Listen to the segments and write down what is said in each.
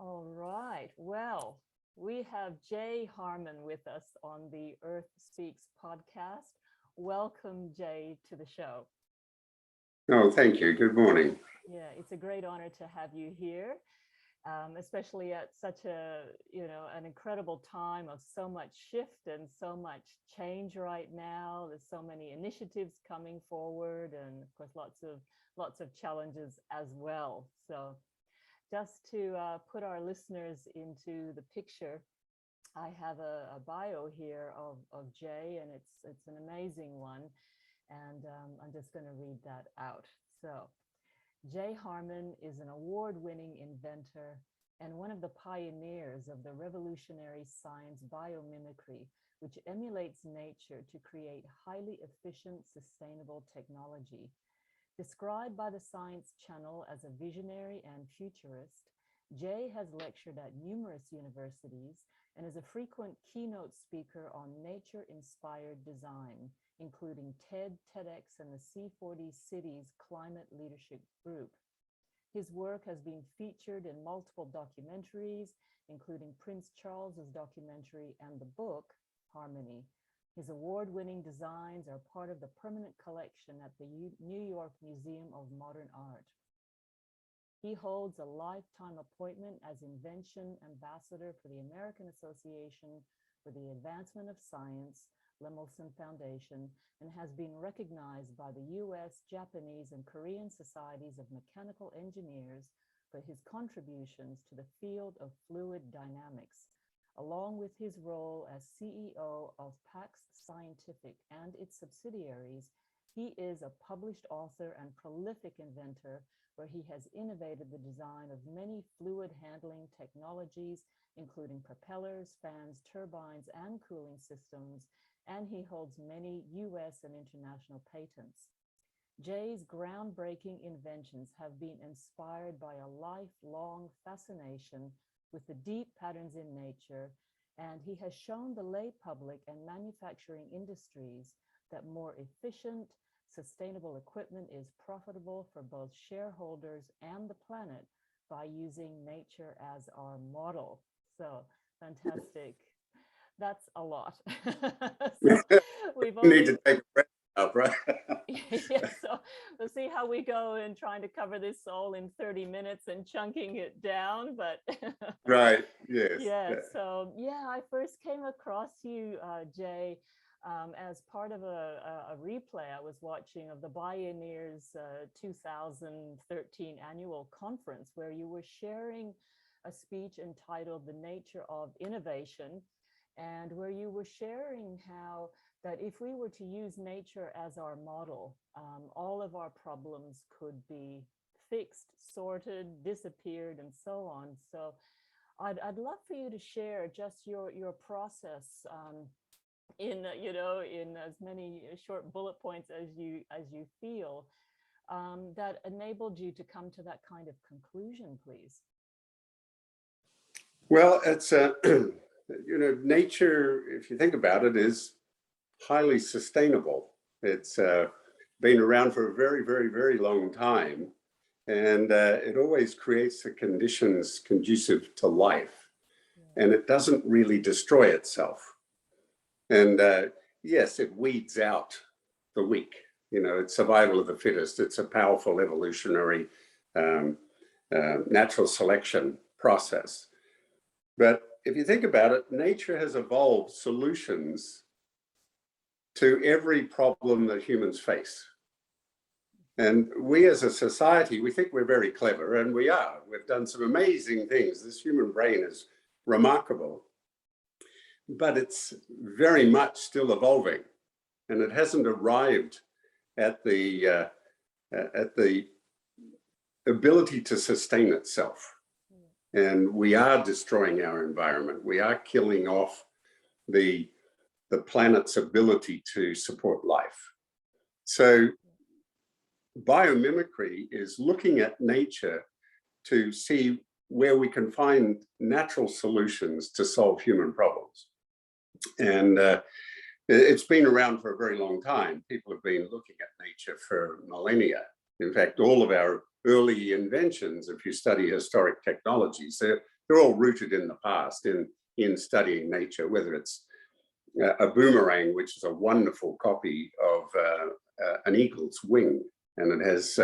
All right. Well, we have Jay Harman with us on the Earth Speaks podcast. Welcome, Jay, to the show. Oh, thank you. Good morning. Yeah, it's a great honor to have you here, especially at such an incredible time of so much shift and so much change right now. There's so many initiatives coming forward, and of course, lots of challenges as well. So, just to put our listeners into the picture, I have a bio here of Jay, and it's an amazing one. And I'm just going to read that out. So, Jay Harman is an award-winning inventor and one of the pioneers of the revolutionary science biomimicry, which emulates nature to create highly efficient, sustainable technology. Described by the Science Channel as a visionary and futurist, Jay has lectured at numerous universities and is a frequent keynote speaker on nature-inspired design, including TED, TEDx, and the C40 Cities Climate Leadership Group. His work has been featured in multiple documentaries, including Prince Charles's documentary and the book, Harmony. His award-winning designs are part of the permanent collection at the New York Museum of Modern Art. He holds a lifetime appointment as Invention Ambassador for the American Association for the Advancement of Science, Lemelson Foundation, and has been recognized by the US, Japanese, and Korean Societies of Mechanical Engineers for his contributions to the field of fluid dynamics, along with his role as CEO of PAX Scientific and its subsidiaries. He is a published author and prolific inventor, where he has innovated the design of many fluid handling technologies, including propellers, fans, turbines, and cooling systems, and he holds many US and international patents. Jay's groundbreaking inventions have been inspired by a lifelong fascination with the deep patterns in nature, and he has shown the lay public and manufacturing industries that more efficient, sustainable equipment is profitable for both shareholders and the planet by using nature as our model. So, fantastic. That's a lot. So we've only need to take a breath up, right? yeah, so we'll see how we go in trying to cover this all in 30 minutes and chunking it down. But Right. Yes. yeah, so yeah, I first came across you, Jay, as part of a replay I was watching of the Bioneers 2013 annual conference, where you were sharing a speech entitled The Nature of Innovation, and where you were sharing how that if we were to use nature as our model, all of our problems could be fixed, sorted, disappeared, and so on. So I'd love for you to share just your process in as many short bullet points as you feel, that enabled you to come to that kind of conclusion, please. Well, it's nature, if you think about it, is highly sustainable. It's been around for a very, very, very long time, and it always creates the conditions conducive to life, and it doesn't really destroy itself. And yes, it weeds out the weak. It's survival of the fittest. It's a powerful evolutionary natural selection process. But if you think about it, nature has evolved solutions to every problem that humans face. And we as a society, we think we're very clever, and we are. We've done some amazing things. This human brain is remarkable, but it's very much still evolving, and it hasn't arrived at the ability to sustain itself. And we are destroying our environment. We are killing off the planet's ability to support life. So biomimicry is looking at nature to see where we can find natural solutions to solve human problems. And it's been around for a very long time. People have been looking at nature for millennia. In fact, all of our early inventions, if you study historic technologies, they're they're all rooted in the past, in studying nature, whether it's a boomerang, which is a wonderful copy of an eagle's wing, and it has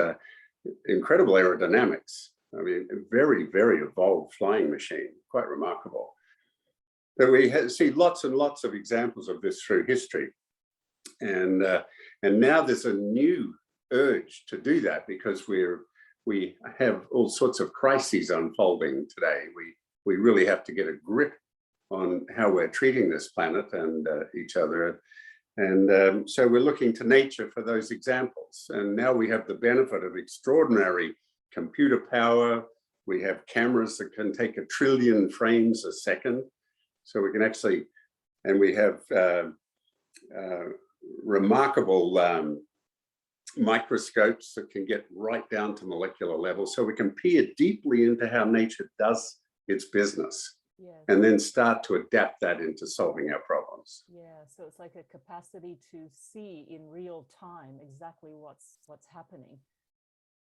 incredible aerodynamics. I mean, a very, very evolved flying machine, quite remarkable. But we see lots and lots of examples of this through history. And now there's a new urge to do that because we have all sorts of crises unfolding today. We really have to get a grip on how we're treating this planet and each other. And so we're looking to nature for those examples. And now we have the benefit of extraordinary computer power. We have cameras that can take 1 trillion frames a second. So we can actually, and we have remarkable microscopes that can get right down to molecular level. So we can peer deeply into how nature does its business. Yes. And then start to adapt that into solving our problems. Yeah, so it's like a capacity to see in real time exactly what's happening.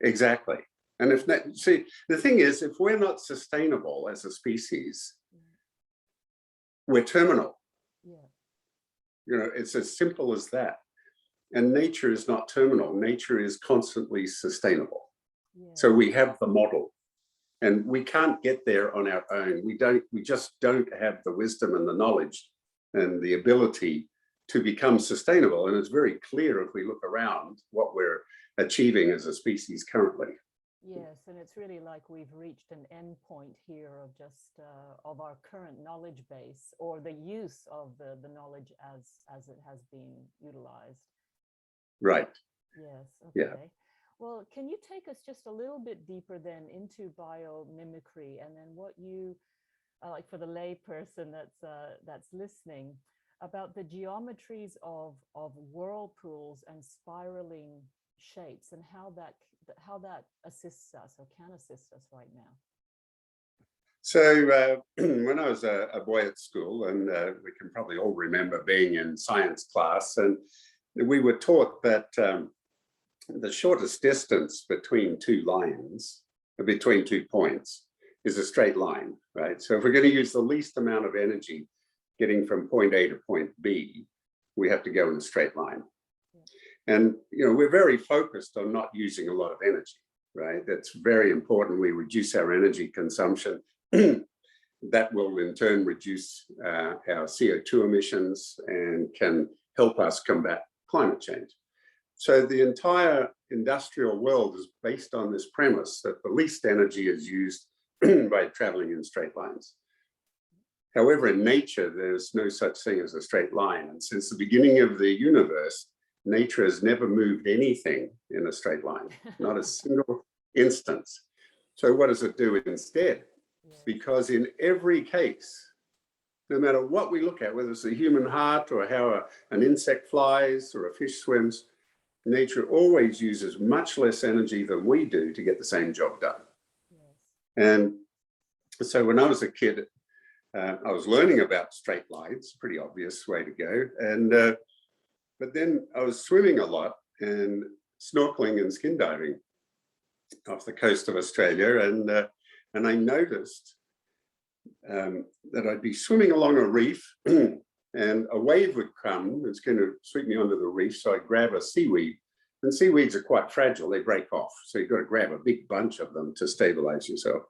Exactly. And if that, see, the thing is, if we're not sustainable as a species, we're terminal. Yeah. You know, it's as simple as that. And nature is not terminal. Nature is constantly sustainable. Yeah. So we have the model. And we can't get there on our own. We just don't have the wisdom and the knowledge and the ability to become sustainable. And it's very clear if we look around what we're achieving as a species currently. Yes, and it's really like we've reached an end point here of just of our current knowledge base, or the use of the knowledge as it has been utilized. Right. Yes. Okay. Yeah. Well, can you take us just a little bit deeper then into biomimicry, and then what you, like for the lay person that's listening, about the geometries of whirlpools and spiraling shapes, and how that assists us or can assist us right now? So when I was a boy at school, and we can probably all remember being in science class, and we were taught that the shortest distance between two lines, between 2 points, is a straight line, right? So if we're going to use the least amount of energy getting from point A to point B, we have to go in a straight line. And, you know, we're very focused on not using a lot of energy, right? That's very important. We reduce our energy consumption. That will in turn reduce our CO2 emissions and can help us combat climate change. So the entire industrial world is based on this premise that the least energy is used by traveling in straight lines. However, in nature, there's no such thing as a straight line. And since the beginning of the universe, nature has never moved anything in a straight line, not a single instance. So what does it do instead? Yeah. Because in every case, no matter what we look at, whether it's a human heart or how an insect flies or a fish swims, nature always uses much less energy than we do to get the same job done. Yes. And so when I was a kid, I was learning about straight lines, pretty obvious way to go. And but then I was swimming a lot and snorkeling and skin diving off the coast of Australia, and I noticed that I'd be swimming along a reef and a wave would come. It's going to sweep me onto the reef, so I grab a seaweed, and seaweeds are quite fragile. They break off, so you've got to grab a big bunch of them to stabilize yourself.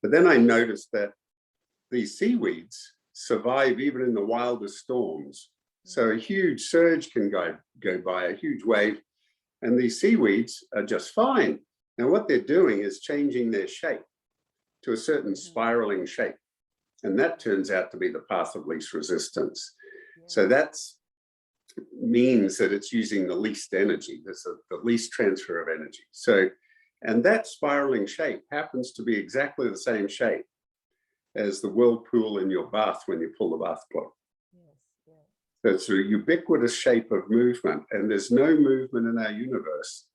But then I noticed that these seaweeds survive even in the wildest storms. So a huge surge can go by, a huge wave, and these seaweeds are just fine. Now what they're doing is changing their shape to a certain spiraling shape. And that turns out to be the path of least resistance. Yeah. So that means that it's using the least energy. There's the least transfer of energy. So, and that spiraling shape happens to be exactly the same shape as the whirlpool in your bath when you pull the bath plug. Yes, yeah. So it's a ubiquitous shape of movement, and there's no movement in our universe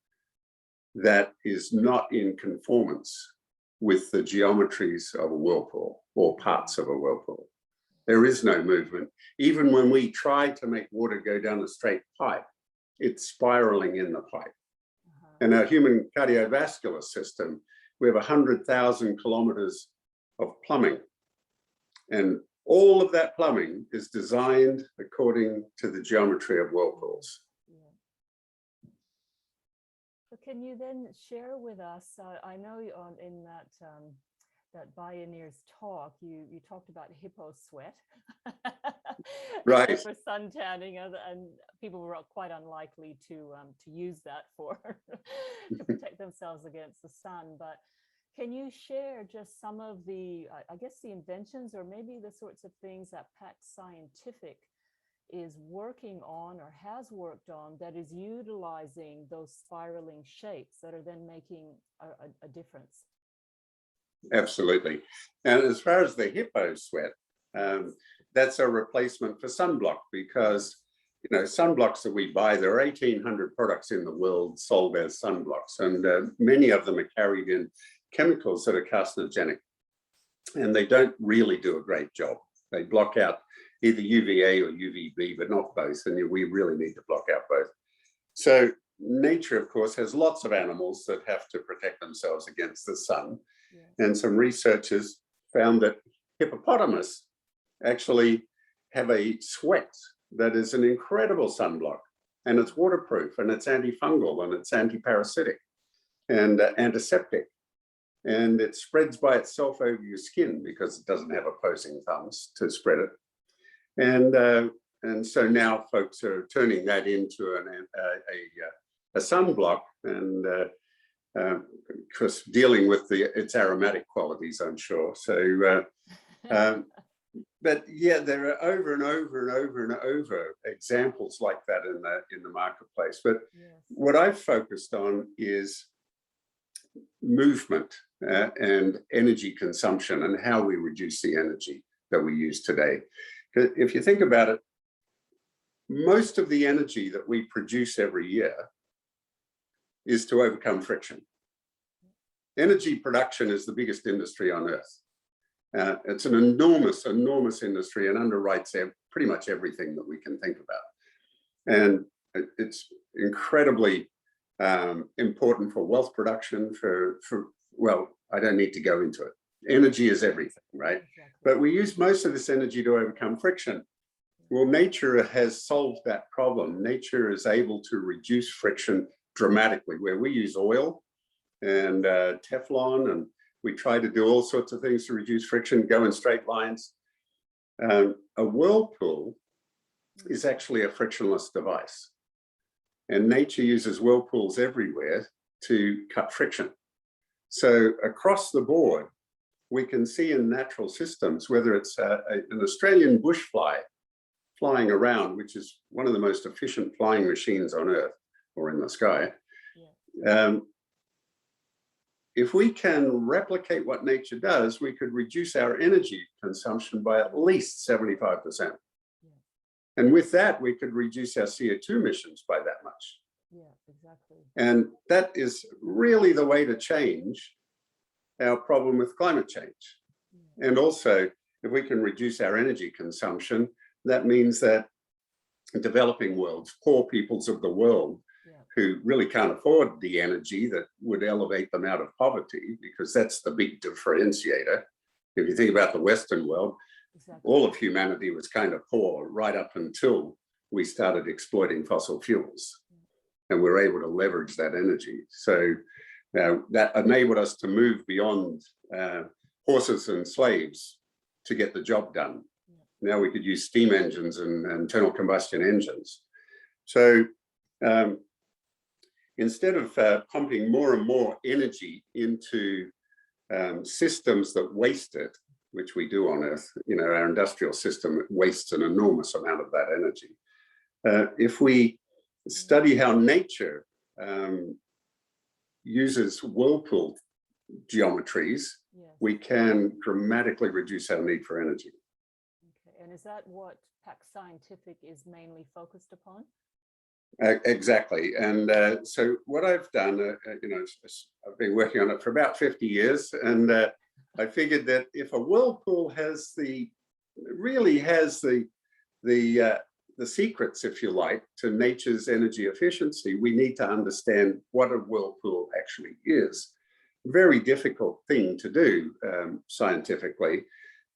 that is not in conformance with the geometries of a whirlpool or parts of a whirlpool. There is no movement. Even when we try to make water go down a straight pipe, it's spiraling in the pipe. In our human cardiovascular system, we have 100,000 kilometers of plumbing And all of that plumbing is designed according to the geometry of whirlpools. Yeah. So can you then share with us, I know in that Bioneers talk, you talked about hippo sweat Right. for sun tanning, and people were quite unlikely to use that for to protect themselves against the sun. But can you share just some of the, I guess, the inventions or maybe the sorts of things that PAX Scientific is working on or has worked on that is utilizing those spiraling shapes that are then making a difference? Absolutely. And as far as the hippo sweat, that's a replacement for sunblock, because sunblocks that we buy, there are 1,800 products in the world sold as sunblocks, and many of them are carried in chemicals that are carcinogenic, and they don't really do a great job. They block out either UVA or UVB, but not both, and we really need to block out both. So nature, of course, has lots of animals that have to protect themselves against the sun. Yeah. And some researchers found that hippopotamus actually have a sweat that is an incredible sunblock, and it's waterproof, and it's antifungal, and it's antiparasitic and antiseptic. And it spreads by itself over your skin because it doesn't have opposing thumbs to spread it. And so now folks are turning that into a sunblock, and of course dealing with its aromatic qualities, I'm sure. So, but yeah, there are over and over and over and over examples like that in the marketplace. But yes, what I've focused on is movement and energy consumption, and how we reduce the energy that we use today. If you think about it, most of the energy that we produce every year is to overcome friction. Energy production is the biggest industry on earth. It's an enormous, enormous industry, and underwrites pretty much everything that we can think about. And it's incredibly important for wealth production, well, I don't need to go into it. Energy is everything, right? Exactly. But we use most of this energy to overcome friction. Well, nature has solved that problem. Nature is able to reduce friction dramatically, where we use oil and Teflon, and we try to do all sorts of things to reduce friction, go in straight lines. A whirlpool is actually a frictionless device. And nature uses whirlpools everywhere to cut friction. So across the board, we can see in natural systems, whether it's an Australian bush fly flying around, which is one of the most efficient flying machines on Earth or in the sky. Yeah. If we can replicate what nature does, we could reduce our energy consumption by at least 75%. Yeah. And with that, we could reduce our CO2 emissions by that much. Yeah, exactly. And that is really the way to change our problem with climate change. Yeah. And also, if we can reduce our energy consumption, that means that developing worlds, poor peoples of the world, who really can't afford the energy that would elevate them out of poverty, because that's the big differentiator. If you think about the Western world, exactly, all of humanity was kind of poor right up until we started exploiting fossil fuels, and we're able to leverage that energy. So that enabled us to move beyond horses and slaves to get the job done. Now we could use steam engines and internal combustion engines. So instead of pumping more and more energy into systems that waste it, which we do on Earth, our industrial system wastes an enormous amount of that energy. If we study how nature uses whirlpool geometries, yes, we can dramatically reduce our need for energy. Okay. And is that what PAX Scientific is mainly focused upon? Exactly. And so what I've done, I've been working on it for about 50 years, and I figured that if a whirlpool really has the secrets, if you like, to nature's energy efficiency, we need to understand what a whirlpool actually is. Very difficult thing to do scientifically.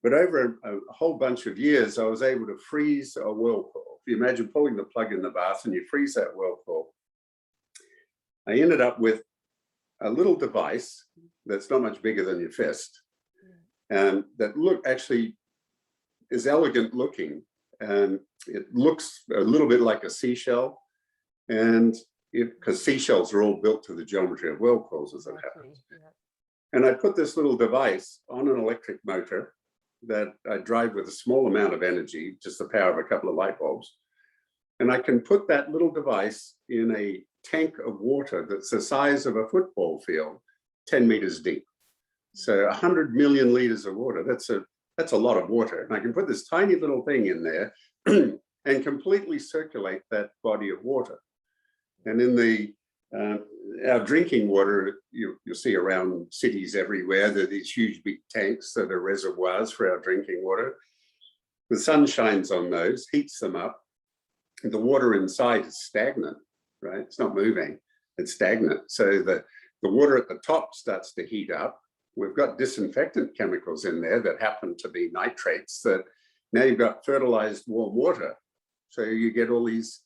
But over a whole bunch of years, I was able to freeze a Whirlpool. If you imagine pulling the plug in the bath and you freeze that Whirlpool, I ended up with a little device that's not much bigger than your fist, and that actually is elegant looking, and it looks a little bit like a seashell, and because seashells are all built to the geometry of whirlpools, as it happens. Yeah. And I put this little device on an electric motor that I drive with a small amount of energy, just the power of a couple of light bulbs. And I can put that little device in a tank of water that's the size of a football field, 10 meters deep. So 100 million liters of water, that's a lot of water. And I can put this tiny little thing in there and completely circulate that body of water. And in our drinking water, you'll see around cities everywhere, there are these huge big tanks that are reservoirs for our drinking water. The sun shines on those, heats them up. The water inside is stagnant, right? It's not moving, it's stagnant. So the water at the top starts to heat up. We've got disinfectant chemicals in there that happen to be nitrates, that now you've got fertilized warm water. So you get all these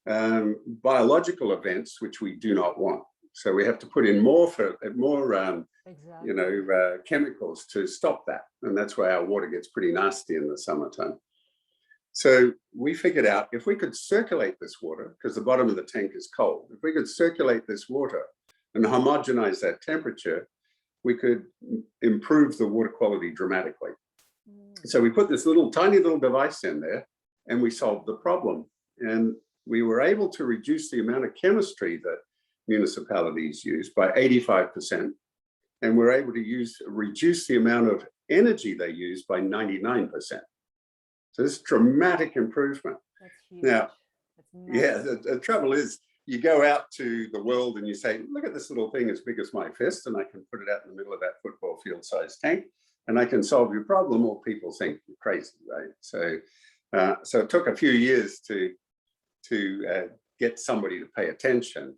biological events which we do not want. So we have to put in more chemicals to stop that. And that's why our water gets pretty nasty in the summertime. So we figured out if we could circulate this water, because the bottom of the tank is cold, if we could circulate this water and homogenize that temperature, we could improve the water quality dramatically. So we put this tiny little device in there and we solved the problem. And we were able to reduce the amount of chemistry that municipalities use by 85%. And we're able to reduce the amount of energy they use by 99%. So this dramatic improvement. That's huge. Now, that's the trouble is, you go out to the world and you say, look at this little thing as big as my fist, and I can put it out in the middle of that football field sized tank, and I can solve your problem. Or people think you're crazy, right? So it took a few years to get somebody to pay attention.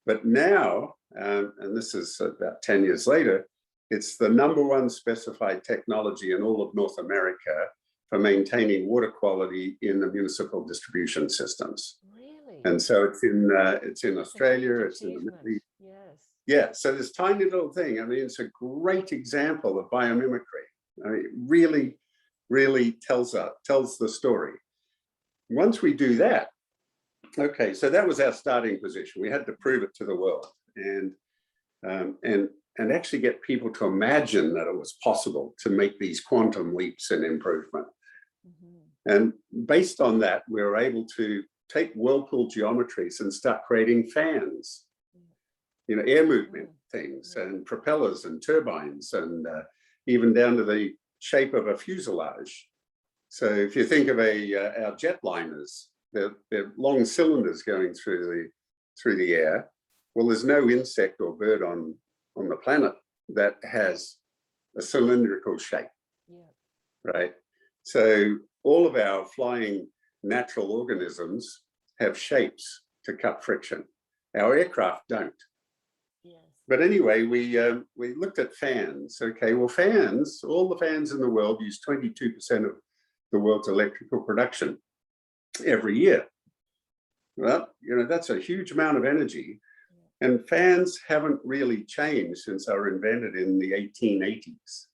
But now, and this is about 10 years later, it's the #1 specified technology in all of North America for maintaining water quality in the municipal distribution systems. Really? And so it's in Australia, it's in the Middle East. Yes. Yeah, so this tiny little thing, I mean, it's a great example of biomimicry. I mean, it really, really tells the story. Once we do that, okay, so that was our starting position. We had to prove it to the world and actually get people to imagine that it was possible to make these quantum leaps in improvement. And based on that, we were able to take Whirlpool geometries and start creating fans, air movement things and propellers and turbines, and even down to the shape of a fuselage. So if you think of our jetliners, they're long cylinders going through the air. Well, there's no insect or bird on the planet that has a cylindrical shape, right? So all of our flying natural organisms have shapes to cut friction. Our aircraft don't. Yes. But anyway, we looked at fans. Okay, well, fans, all the fans in the world use 22% of the world's electrical production every year. Well, that's a huge amount of energy. And fans haven't really changed since they were invented in the 1880s.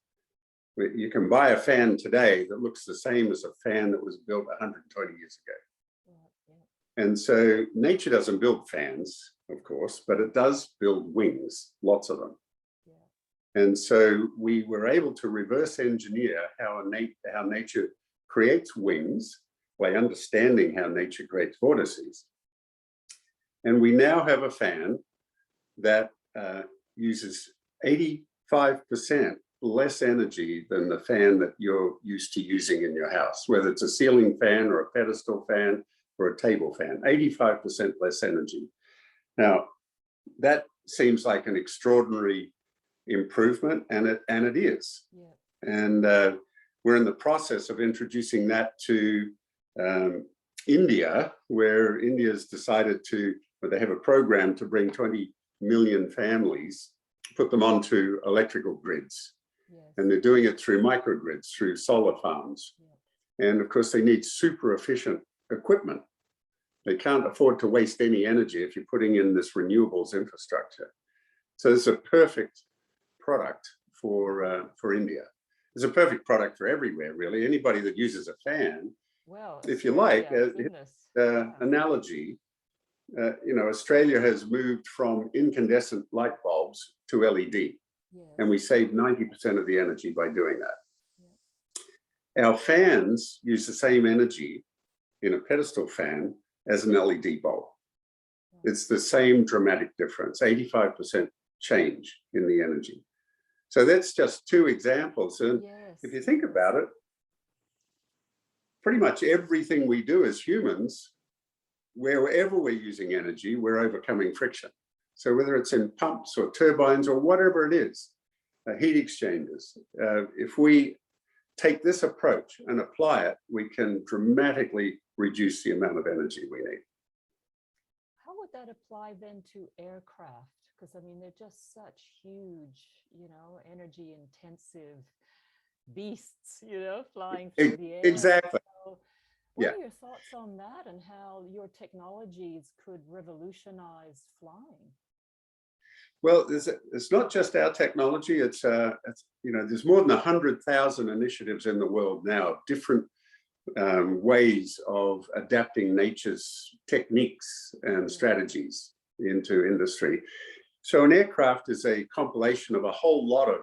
You can buy a fan today that looks the same as a fan that was built 120 years ago. And so nature doesn't build fans, of course, but it does build wings, lots of them. And so we were able to reverse engineer how nature creates wings by understanding how nature creates vortices. And we now have a fan that uses 85% less energy than the fan that you're used to using in your house, whether it's a ceiling fan or a pedestal fan or a table fan, 85% less energy. Now, that seems like an extraordinary improvement, and it is. And we're in the process of introducing that to India, where India's decided they have a program to bring 20 million families, put them onto electrical grids. And they're doing it through microgrids, through solar farms. And of course, they need super efficient equipment. They can't afford to waste any energy if you're putting in this renewables infrastructure. So it's a perfect product for India. It's a perfect product for everywhere, really. Anybody that uses a fan, well, if you like, analogy, Australia has moved from incandescent light bulbs to LED, and we saved 90% of the energy by doing that. Our fans use the same energy in a pedestal fan as an LED bulb. It's the same dramatic difference, 85% change in the energy. So that's just two examples. And if you think about it, pretty much everything we do as humans, wherever we're using energy, we're overcoming friction. So whether it's in pumps or turbines or whatever it is, heat exchangers, if we take this approach and apply it, we can dramatically reduce the amount of energy we need. How would that apply then to aircraft? Because I mean, they're just such huge, energy intensive beasts, flying through the air. Exactly. So what are your thoughts on that and how your technologies could revolutionize flying? Well, it's not just our technology. It's there's more than 100,000 initiatives in the world now of different ways of adapting nature's techniques and strategies into industry. So an aircraft is a compilation of a whole lot of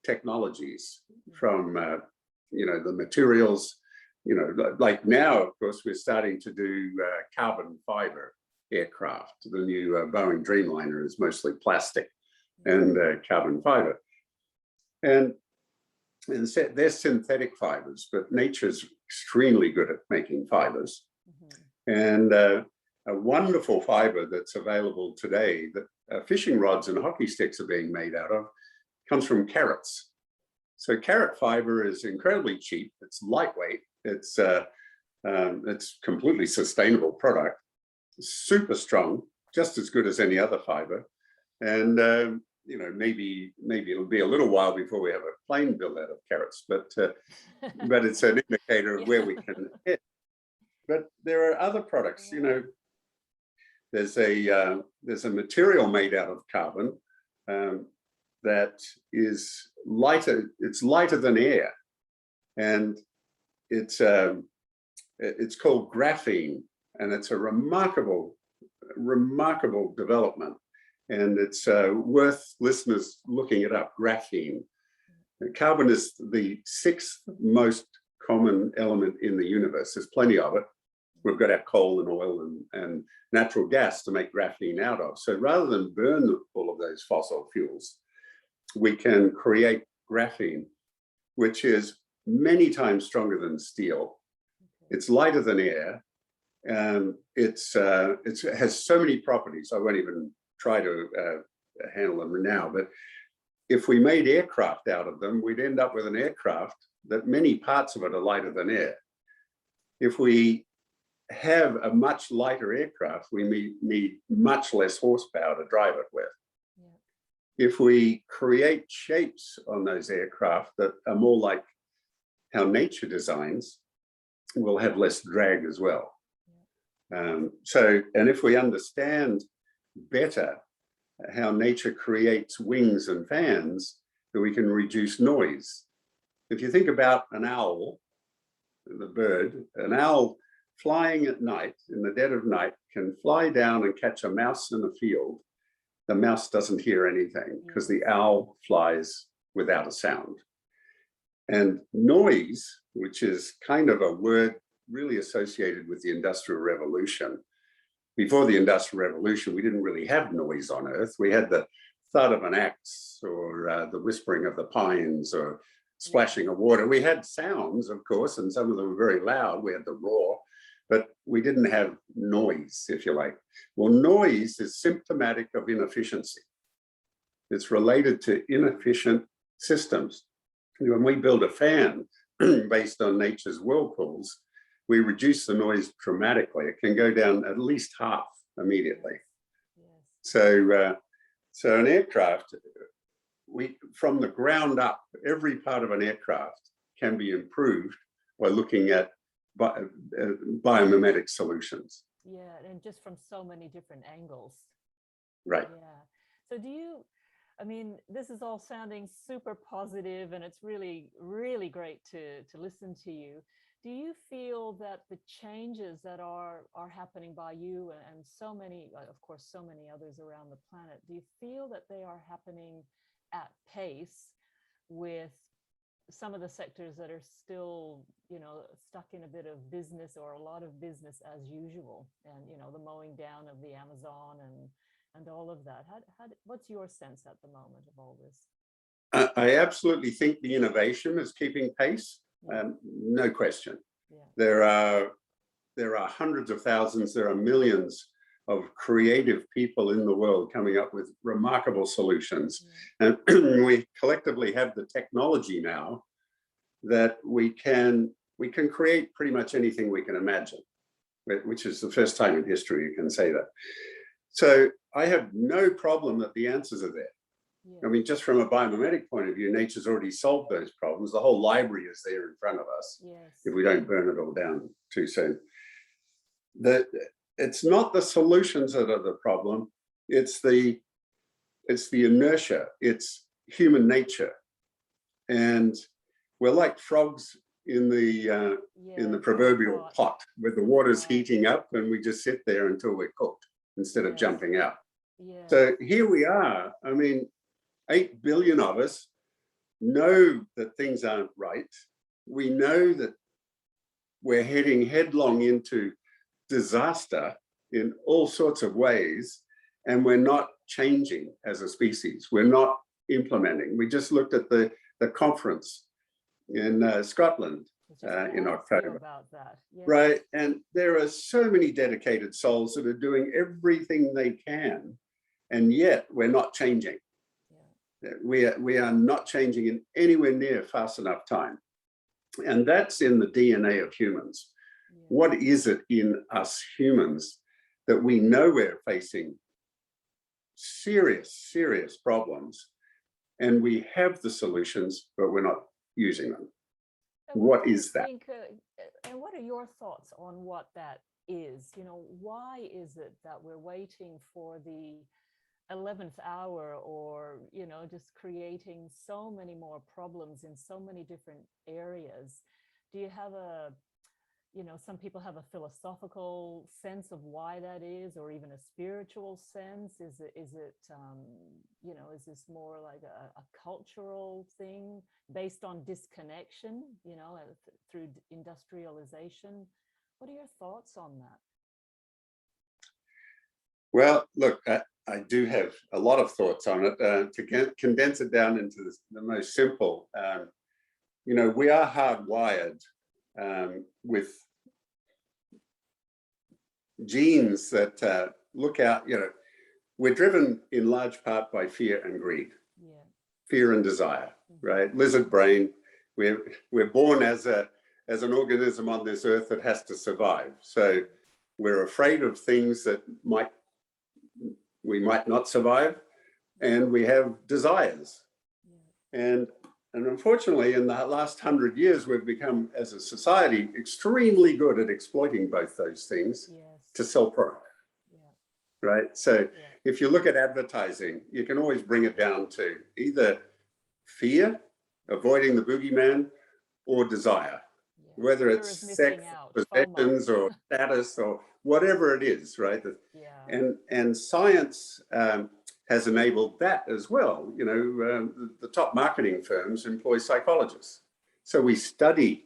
technologies from, the materials, like now, of course, we're starting to do carbon fiber aircraft. The new Boeing Dreamliner is mostly plastic and carbon fiber. And they're synthetic fibers, but nature's extremely good at making fibers. And a wonderful fiber that's available today that fishing rods and hockey sticks are being made out of comes from carrots. So carrot fiber is incredibly cheap. It's lightweight. It's completely sustainable product. Super strong, just as good as any other fiber. And maybe it'll be a little while before we have a plane built out of carrots, but it's an indicator of where we can hit. But there are other products. There's a material made out of carbon that is lighter. It's lighter than air, and it's called graphene, and it's a remarkable development. And it's worth listeners looking it up. Graphene. Carbon is the 6th most common element in the universe. There's plenty of it. We've got our coal and oil and natural gas to make graphene out of. So rather than burn all of those fossil fuels, we can create graphene, which is many times stronger than steel. It's lighter than air. It has so many properties. I won't even try to handle them now. But if we made aircraft out of them, we'd end up with an aircraft that many parts of it are lighter than air. If we have a much lighter aircraft, we need much less horsepower to drive it with. If we create shapes on those aircraft that are more like how nature designs, we'll have less drag as well. And if we understand better how nature creates wings and fans, then we can reduce noise. If you think about an owl, the bird, an owl flying at night, in the dead of night, can fly down and catch a mouse in a field. The mouse doesn't hear anything because the owl flies without a sound. And noise, which is kind of a word really associated with the Industrial Revolution. Before the Industrial Revolution, we didn't really have noise on Earth. We had the thud of an axe or the whispering of the pines or splashing of water. We had sounds, of course, and some of them were very loud. We had the roar, but we didn't have noise, if you like. Well, noise is symptomatic of inefficiency. It's related to inefficient systems. When we build a fan based on nature's whirlpools, we reduce the noise dramatically. It can go down at least half immediately. So an aircraft, from the ground up, every part of an aircraft can be improved by looking at biomimetic solutions. Yeah, and just from so many different angles. Right. Yeah. So do you, I mean, this is all sounding super positive, and it's really, really great to listen to you. Do you feel that the changes that are happening by you and so many, of course, so many others around the planet, do you feel that they are happening at pace with some of the sectors that are still, you know, stuck in a bit of business or a lot of business as usual, and, you know, the mowing down of the Amazon and all of that? What's your sense at the moment of all this? I absolutely think the innovation is keeping pace. No question. Yeah. There are hundreds of thousands, there are millions of creative people in the world coming up with remarkable solutions. Yeah. And we collectively have the technology now that we can create pretty much anything we can imagine, which is the first time in history you can say that. So I have no problem that the answers are there. Yeah. I mean, just from a biomimetic point of view, nature's already solved those problems. The whole library is there in front of us. Yes. If we don't burn it all down too soon. It's not the solutions that are the problem. It's the inertia. It's human nature, and we're like frogs in the proverbial pot where the water's heating up, and we just sit there until we're cooked instead of jumping out. Yeah. So here we are. I mean, 8 billion of us know that things aren't right. We know that we're heading headlong into disaster in all sorts of ways, and we're not changing as a species. We're not implementing. We just looked at the conference in Scotland in October. About that. Yes. Right, and there are so many dedicated souls that are doing everything they can, and yet we're not changing. Yeah. We are not changing in anywhere near fast enough time. And that's in the DNA of humans. Yeah. What is it in us humans that we know we're facing serious, serious problems, and we have the solutions, but we're not using them? What is that? And what are your thoughts on what that is? You know, why is it that we're waiting for the 11th hour, or, you know, just creating so many more problems in so many different areas? Do you have you know, some people have a philosophical sense of why that is, or even a spiritual sense? Is it you know, is this more like a cultural thing based on disconnection, you know, through industrialization? What are your thoughts on that? Well, look, I do have a lot of thoughts on it. To condense it down into the most simple, you know, we are hardwired with genes that look out, you know, we're driven in large part by fear and greed. Yeah. Fear and desire, right? Lizard brain. We're born as an organism on this earth that has to survive. So we're afraid of things that we might not survive, and we have desires. Yeah. And unfortunately, in the last 100 years, we've become, as a society, extremely good at exploiting both those things. Yes. To sell product. Yeah. Right? So if you look at advertising, you can always bring it down to either fear, avoiding the boogeyman, or desire. Yeah. Whether it's sex, possessions, or status, or whatever it is, right? Yeah. And science has enabled that as well. You know, the top marketing firms employ psychologists. So we study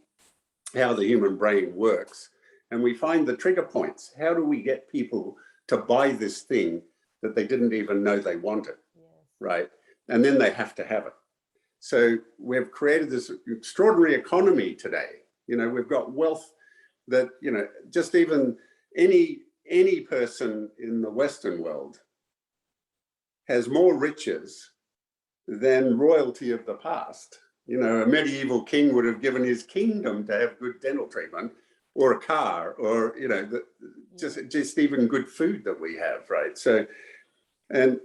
how the human brain works, and we find the trigger points. How do we get people to buy this thing that they didn't even know they wanted, yes. Right? And then they have to have it. So we've created this extraordinary economy today. You know, we've got wealth that, you know, just even any person in the Western world has more riches than royalty of the past. You know, a medieval king would have given his kingdom to have good dental treatment, or a car, or, you know, just even good food that we have, right? So, and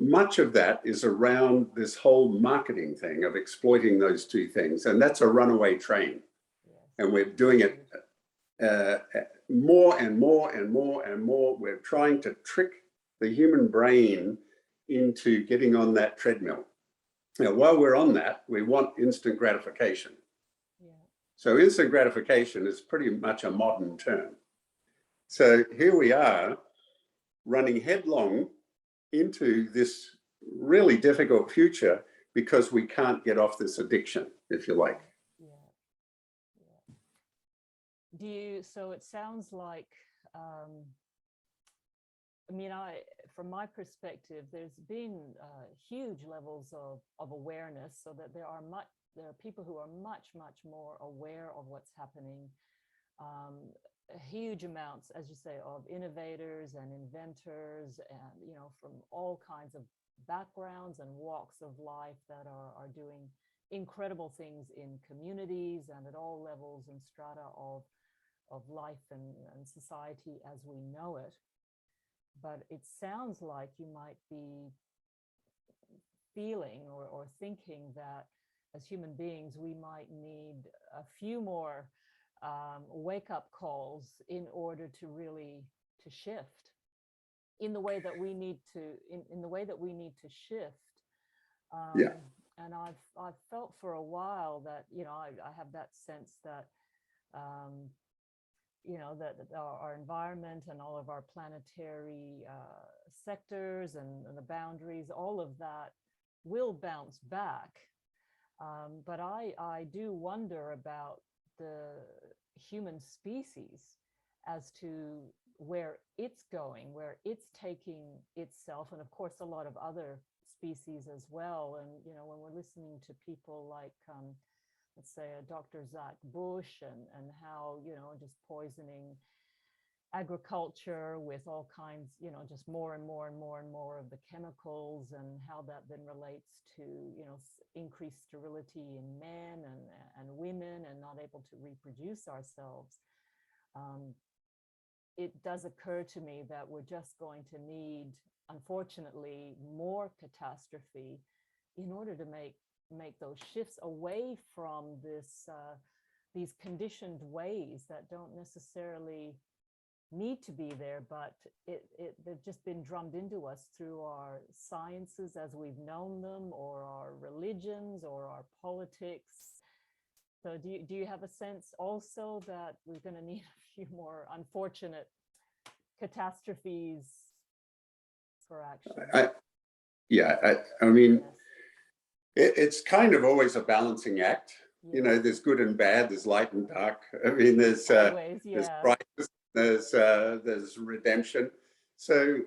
much of that is around this whole marketing thing of exploiting those two things. And that's a runaway train. Yes. And we're doing it more and more and more and more. We're trying to trick the human brain into getting on that treadmill. Now, while we're on that, we want instant gratification. Yeah. So instant gratification is pretty much a modern term. So here we are running headlong into this really difficult future because we can't get off this addiction, if you like. Yeah. Yeah. So it sounds like, I mean, from my perspective, there's been huge levels of awareness, so that there are people who are much more aware of what's happening. Huge amounts, as you say, of innovators and inventors, and from all kinds of backgrounds and walks of life that are doing incredible things in communities and at all levels and strata of life and society as we know it. But it sounds like you might be feeling or thinking that as human beings, we might need a few more wake-up calls in order to really shift in the way that we need to shift. Yeah. And I've felt for a while that I have that sense that that our environment and all of our planetary sectors and the boundaries, all of that will bounce back. But I do wonder about the human species as to where it's going, where it's taking itself, and of course a lot of other species as well. And when we're listening to people like let's say Dr. Zach Bush and how just poisoning agriculture with all kinds, just more and more of the chemicals, and how that then relates to increased sterility in men and women, and not able to reproduce ourselves. It does occur to me that we're just going to need, unfortunately, more catastrophe in order to make those shifts away from these conditioned ways that don't necessarily need to be there, but they've just been drummed into us through our sciences as we've known them, or our religions, or our politics. So do you have a sense also that we're going to need a few more unfortunate catastrophes for action? I mean, yes. It's kind of always a balancing act. Yeah. There's good and bad, there's light and dark. I mean, there's crisis, there's redemption. So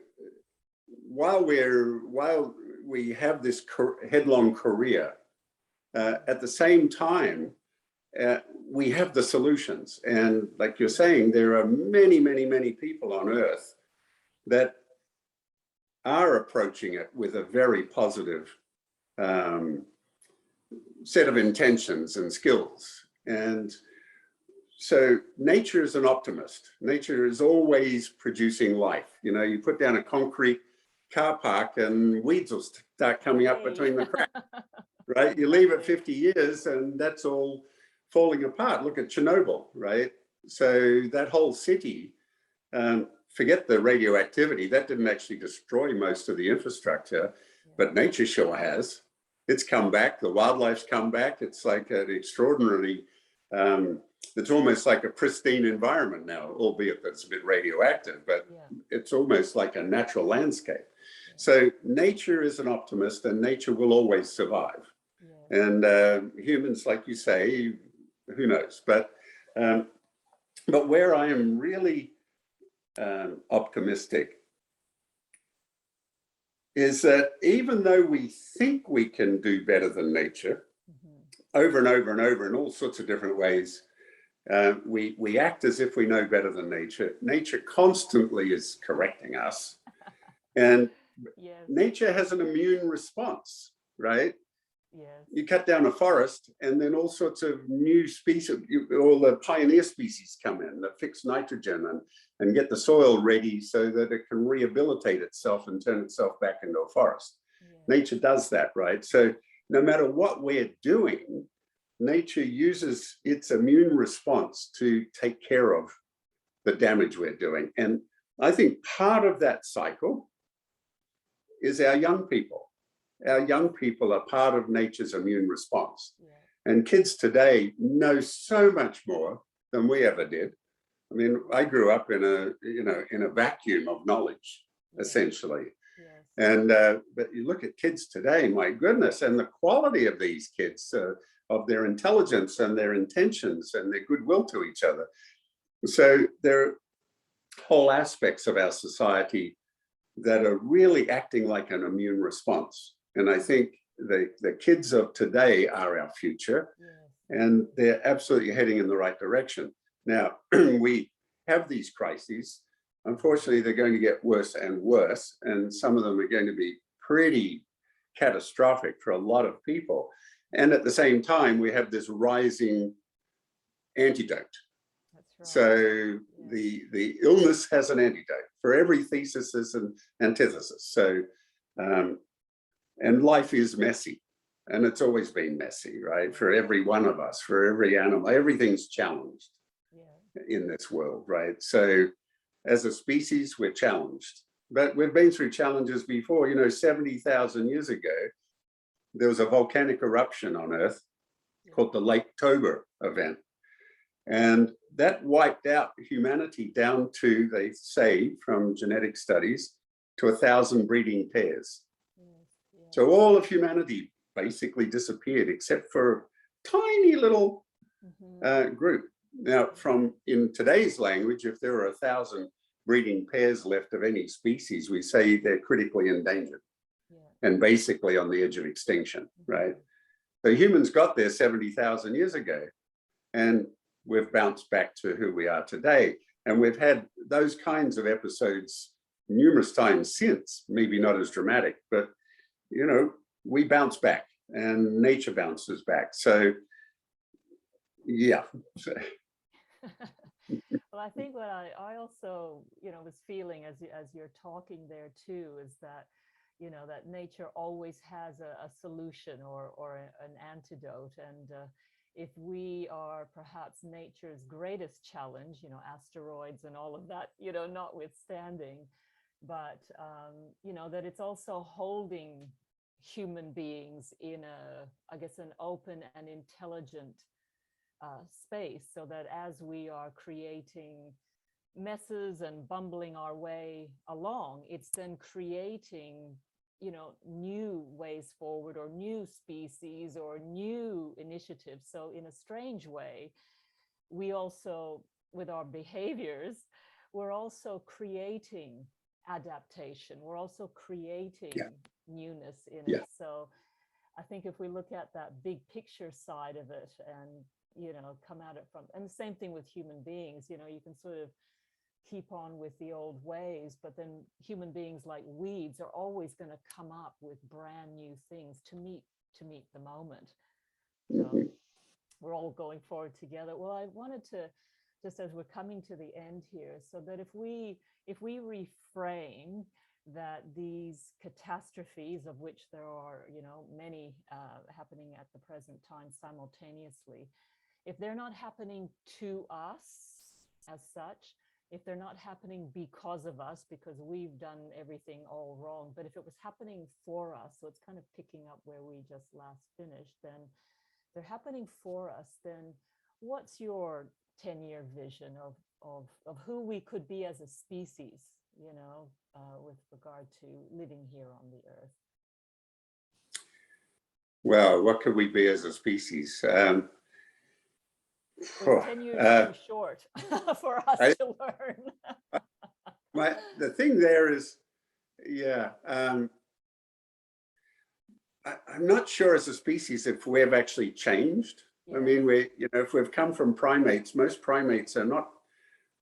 while we have this headlong career, at the same time, we have the solutions. And like you're saying, there are many people on Earth that are approaching it with a very positive set of intentions and skills. And so nature is an optimist. Nature is always producing life. You put down a concrete car park and weeds will start coming up between the cracks, right? You leave it 50 years and that's all falling apart. Look at Chernobyl, right? So that whole city, forget the radioactivity, that didn't actually destroy most of the infrastructure, but nature sure has. It's come back, the wildlife's come back. It's like an extraordinarily, it's almost like a pristine environment now, albeit that it's a bit radioactive, but it's almost like a natural landscape. So nature is an optimist, and nature will always survive. And humans, like you say, who knows? But where I am really optimistic is that even though we think we can do better than nature, over and over and over in all sorts of different ways, we act as if we know better than nature. Nature constantly is correcting us. And nature has an immune response, right? You cut down a forest and then all sorts of new species, all the pioneer species come in that fix nitrogen and get the soil ready so that it can rehabilitate itself and turn itself back into a forest. Nature does that, right? So no matter what we're doing, nature uses its immune response to take care of the damage we're doing. And I think part of that cycle is our young people. Our young people are part of nature's immune response. And kids today know so much more than we ever did. I mean, I grew up in a vacuum of knowledge, essentially. And but you look at kids today, my goodness, and the quality of these kids, of their intelligence and their intentions and their goodwill to each other. So there are whole aspects of our society that are really acting like an immune response. And I think the kids of today are our future, and they're absolutely heading in the right direction. Now, we have these crises. Unfortunately, they're going to get worse and worse, and some of them are going to be pretty catastrophic for a lot of people. And at the same time, we have this rising antidote. So the illness has an antidote. For every thesis, there's an antithesis. So, and life is messy, and it's always been messy, right? For every one of us, for every animal, everything's challenged in this world, right? So as a species, we're challenged, but we've been through challenges before. 70,000 years ago, there was a volcanic eruption on Earth called the Lake Toba event. And that wiped out humanity down to, they say, from genetic studies, to 1,000 breeding pairs. So all of humanity basically disappeared, except for a tiny little group. Now, in today's language, if there are 1,000 breeding pairs left of any species, we say they're critically endangered and basically on the edge of extinction, right? So humans got there 70,000 years ago, and we've bounced back to who we are today. And we've had those kinds of episodes numerous times since, maybe not as dramatic, but, we bounce back and nature bounces back. So, yeah. Well, I think what I also, was feeling as you're talking there too, is that, that nature always has a solution or an antidote. And if we are perhaps nature's greatest challenge, asteroids and all of that, notwithstanding, but, that it's also holding human beings in an open and intelligent space, so that as we are creating messes and bumbling our way along, it's then creating new ways forward, or new species, or new initiatives. So in a strange way, we also, with our behaviors, we're also creating adaptation. We're also creating newness in it. So I think if we look at that big picture side of it and, come at it from, and the same thing with human beings, you can sort of keep on with the old ways, but then human beings, like weeds, are always going to come up with brand new things to meet the moment. So we're all going forward together. Well, I wanted to, just as we're coming to the end here, so that if we reframe that these catastrophes, of which there are many happening at the present time simultaneously, if they're not happening to us as such, if they're not happening because of us, because we've done everything all wrong, but if it was happening for us, so it's kind of picking up where we just last finished, then they're happening for us, then what's your 10-year vision of who we could be as a species, with regard to living here on the Earth? Well, what could we be as a species? 10 years too short for us to learn. The thing there is, I'm not sure as a species if we've actually changed. I mean, if we've come from primates, most primates are not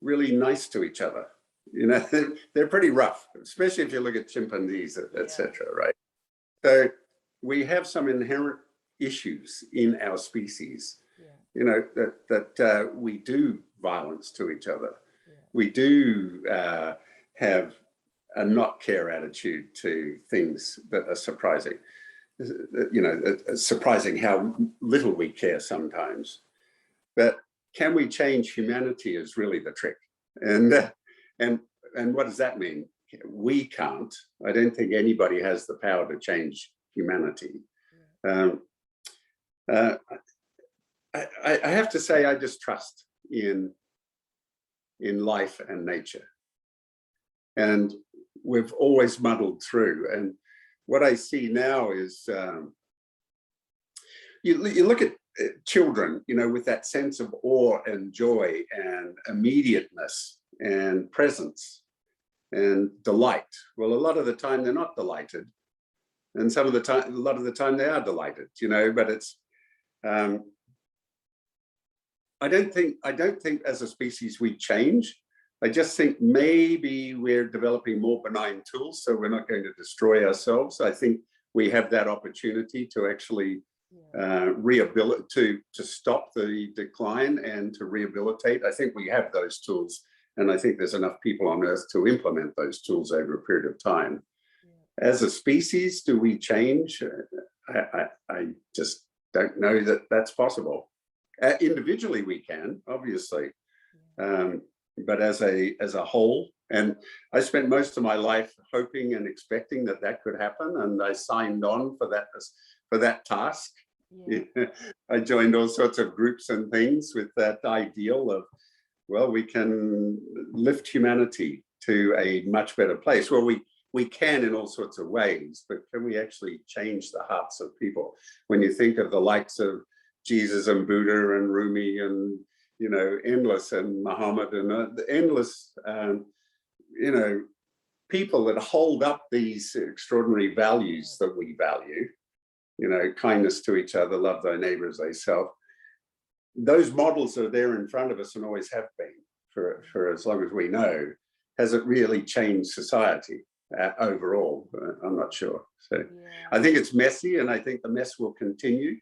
really nice to each other. They're pretty rough, especially if you look at chimpanzees, etc. Right? So we have some inherent issues in our species. That we do violence to each other. We do have a not care attitude to things that are surprising. You know, it's surprising how little we care sometimes. But can we change humanity is really the trick. And what does that mean? We can't. I don't think anybody has the power to change humanity. I have to say, I just trust in life and nature. And we've always muddled through. And what I see now is, you look at children, you know, with that sense of awe and joy and immediateness and presence and delight. Well, a lot of the time they're not delighted. And a lot of the time they are delighted, you know, but it's, I don't think as a species we change. I just think maybe we're developing more benign tools, so we're not going to destroy ourselves. I think we have that opportunity to actually rehabilitate, to stop the decline and to rehabilitate. I think we have those tools, and I think there's enough people on Earth to implement those tools over a period of time. As a species, do we change? I just don't know that that's possible. Individually, we can, obviously. But as a whole, and I spent most of my life hoping and expecting that that could happen, and I signed on for that task. I joined all sorts of groups and things with that ideal of, well, we can lift humanity to a much better place. Well, we can in all sorts of ways, but can we actually change the hearts of people? When you think of the likes of Jesus and Buddha and Rumi and, you know, endless, and Muhammad and the endless, you know, people that hold up these extraordinary values that we value, you know, kindness to each other, love thy neighbor as thyself. Those models are there in front of us and always have been for as long as we know. Has it really changed society overall? I'm not sure. So I think it's messy, and I think the mess will continue.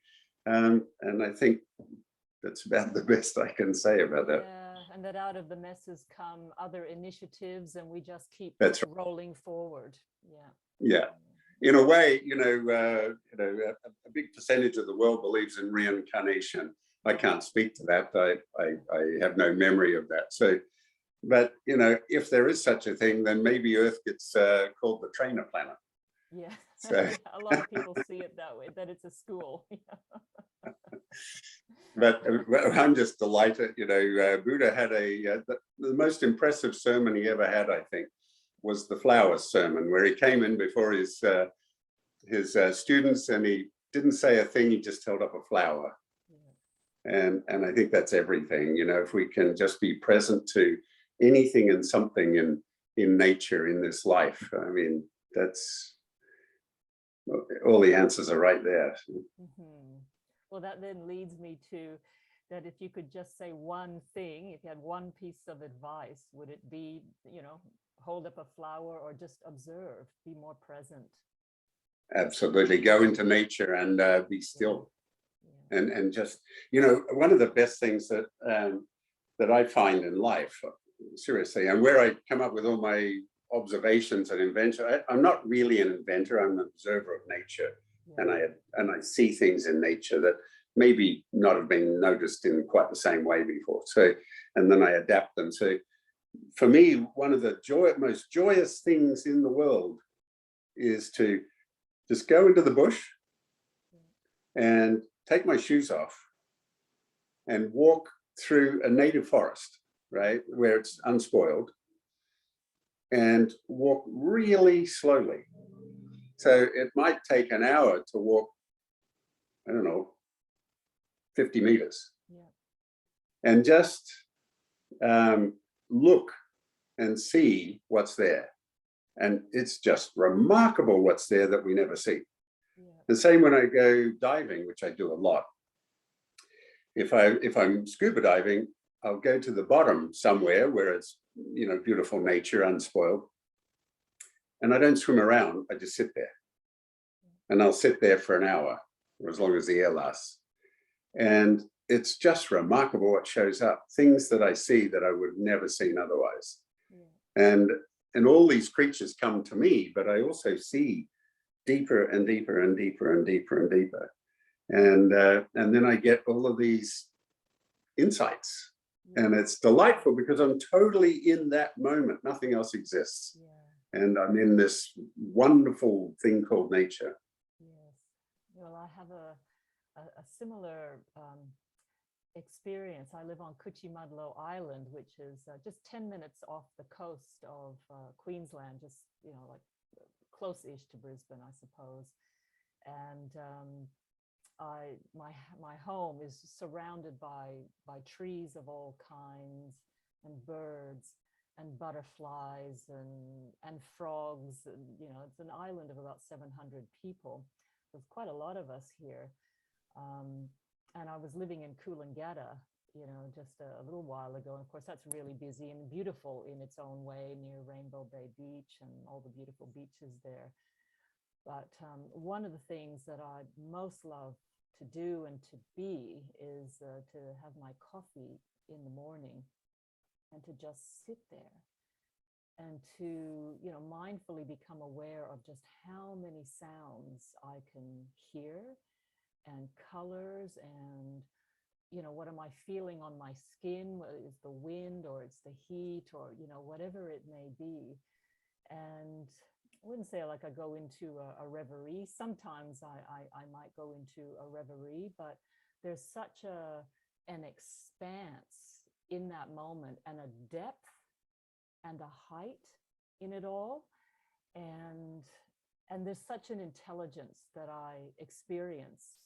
And I think that's about the best I can say about that. Yeah, and that out of the messes come other initiatives, and we just keep rolling forward. Yeah. In a way, you know, a big percentage of the world believes in reincarnation. I can't speak to that. I have no memory of that. So, but you know, if there is such a thing, then maybe Earth gets called the trainer planet. Yeah. So. A lot of people see it that way, that it's a school. But I'm just delighted, you know, Buddha had the most impressive sermon he ever had, I think, was the flowers sermon, where he came in before his students, and he didn't say a thing, he just held up a flower. And I think that's everything, you know, if we can just be present to anything and something in nature in this life. I mean, that's all the answers are right there. Well, that then leads me to that if you could just say one thing, if you had one piece of advice, would it be, you know, hold up a flower or just observe, be more present? Absolutely. Go into nature and be still. And just, you know, one of the best things that I find in life, seriously, and where I come up with all my observations and invention, I'm not really an inventor, I'm an observer of nature. And I see things in nature that maybe not have been noticed in quite the same way before. So, and then I adapt them. So for me, one of the most joyous things in the world is to just go into the bush and take my shoes off and walk through a native forest, right, where it's unspoiled, and walk really slowly. So it might take an hour to walk, I don't know, 50 meters. And just look and see what's there. And it's just remarkable what's there that we never see. The same when I go diving, which I do a lot. If I'm scuba diving, I'll go to the bottom somewhere where it's, you know, beautiful nature, unspoiled. And I don't swim around, I just sit there. And I'll sit there for an hour, or as long as the air lasts. And it's just remarkable what shows up, things that I see that I would have never seen otherwise. And and all these creatures come to me, but I also see deeper and deeper and deeper and deeper and deeper. And then I get all of these insights. Yeah. And it's delightful because I'm totally in that moment. Nothing else exists. Yeah. And I'm in this wonderful thing called nature. Yes. Well, I have a similar experience. I live on Cuchimudlo Island, which is just 10 minutes off the coast of Queensland, just, you know, like close-ish to Brisbane, I suppose. And my home is surrounded by trees of all kinds, and birds and butterflies and frogs, and, you know, it's an island of about 700 people. There's quite a lot of us here. And I was living in Coolangatta, you know, just a little while ago. And of course, that's really busy and beautiful in its own way, near Rainbow Bay Beach and all the beautiful beaches there. But one of the things that I most love to do and to be is to have my coffee in the morning and to just sit there and to, you know, mindfully become aware of just how many sounds I can hear, and colors, and, you know, what am I feeling on my skin? Is the wind, or it's the heat, or, you know, whatever it may be. And I wouldn't say like I go into a reverie. Sometimes I might go into a reverie, but there's such an expanse in that moment, and a depth and a height in it all. And there's such an intelligence that I experience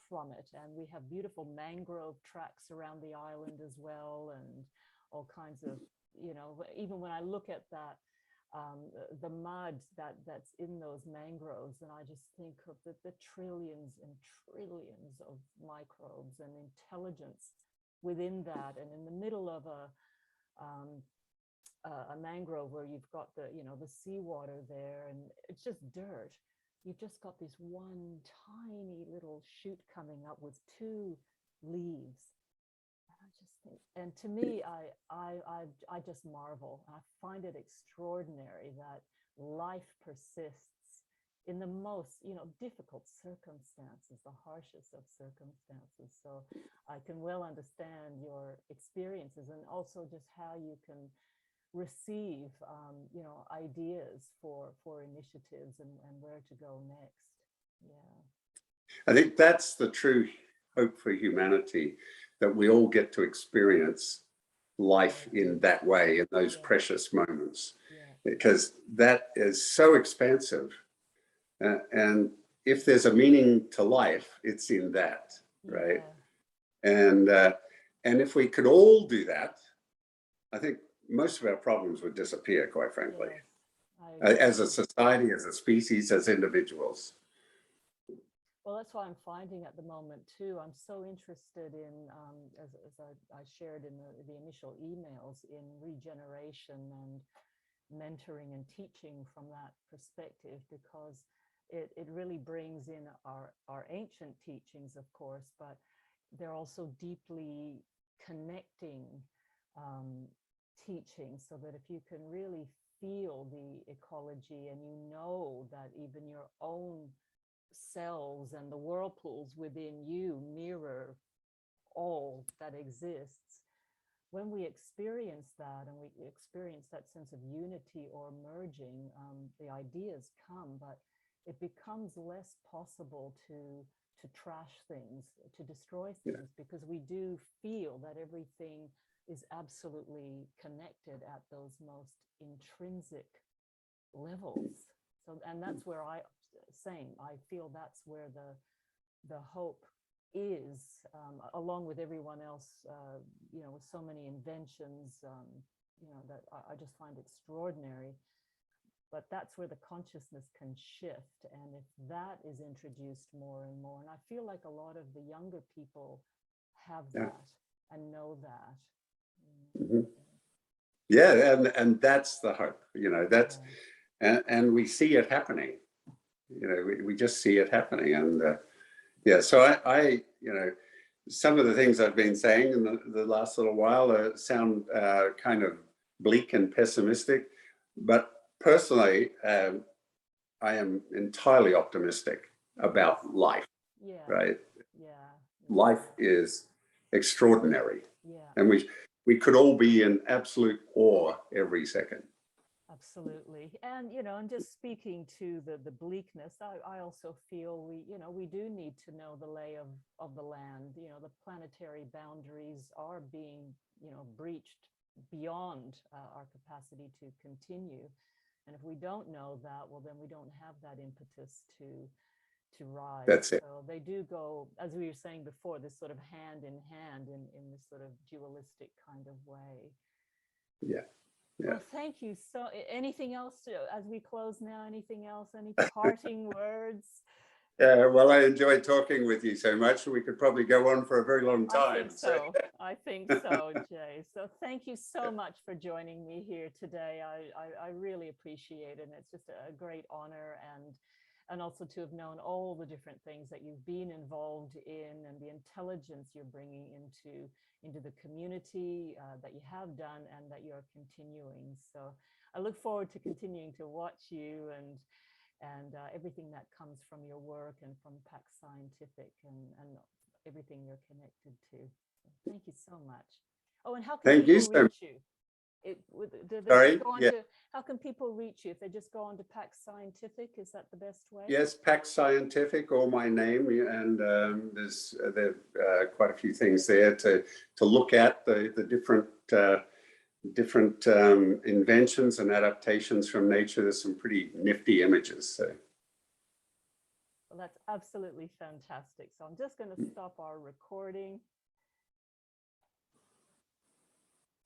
from it. And we have beautiful mangrove tracks around the island as well, and all kinds of, you know, even when I look at that, the mud that's in those mangroves, and I just think of the trillions and trillions of microbes and intelligence within that. And in the middle of a mangrove where you've got the, you know, the seawater there, and it's just dirt. You've just got this one tiny little shoot coming up with two leaves. And I just think, and to me, I just marvel. I find it extraordinary that life persists in the most, you know, difficult circumstances, the harshest of circumstances. So I can well understand your experiences, and also just how you can receive, you know, ideas for initiatives and where to go next. Yeah. I think that's the true hope for humanity, that we all get to experience life in that way, in those precious moments, because that is so expansive. And if there's a meaning to life, it's in that, right? And if we could all do that, I think most of our problems would disappear, quite frankly, as a society, as a species, as individuals. Well, that's what I'm finding at the moment too. I'm so interested in, as I shared in the initial emails, in regeneration and mentoring and teaching from that perspective, because it really brings in our ancient teachings, of course, but they're also deeply connecting teaching, so that if you can really feel the ecology, and you know that even your own cells and the whirlpools within you mirror all that exists, when we experience that, and we experience that sense of unity or merging, the ideas come, but it becomes less possible to trash things, to destroy things, because we do feel that everything is absolutely connected at those most intrinsic levels. So, and that's where I feel that's where the hope is, along with everyone else, you know, with so many inventions, you know, that I just find extraordinary. But that's where the consciousness can shift. And if that is introduced more and more, and I feel like a lot of the younger people have that and know that. And that's the hope, you know, that's, and we see it happening, you know, we just see it happening. And so I, you know, some of the things I've been saying in the last little while sound kind of bleak and pessimistic. But personally, I am entirely optimistic about life, Yeah. right? Yeah. Life is extraordinary. Yeah. And we could all be in absolute awe every second. Absolutely. And, and just speaking to the bleakness, I also feel we do need to know the lay of the land. The planetary boundaries are being, breached beyond our capacity to continue. And if we don't know that, well, then we don't have that impetus to rise. That's it. So they do go, as we were saying before, this sort of hand in hand in this sort of dualistic kind of way. Yeah. Yeah. Well, thank you. So anything else as we close now? Anything else? Any parting words? Well, I enjoyed talking with you so much. We could probably go on for a very long time. I think so. I think so, Jay. So thank you so much for joining me here today. I really appreciate it. And it's just a great honor and also to have known all the different things that you've been involved in and the intelligence you're bringing into the community that you have done and that you're continuing. So I look forward to continuing to watch you and everything that comes from your work and from PAX Scientific and everything you're connected to. So thank you so much. Oh, and how can people reach you? Sorry? How can people reach you? If they just go on to PAX Scientific, is that the best way? Yes, PAX Scientific, or my name, and there's quite a few things there to look at the different inventions and adaptations from nature. There's some pretty nifty images. So. Well, that's absolutely fantastic. So I'm just going to stop our recording.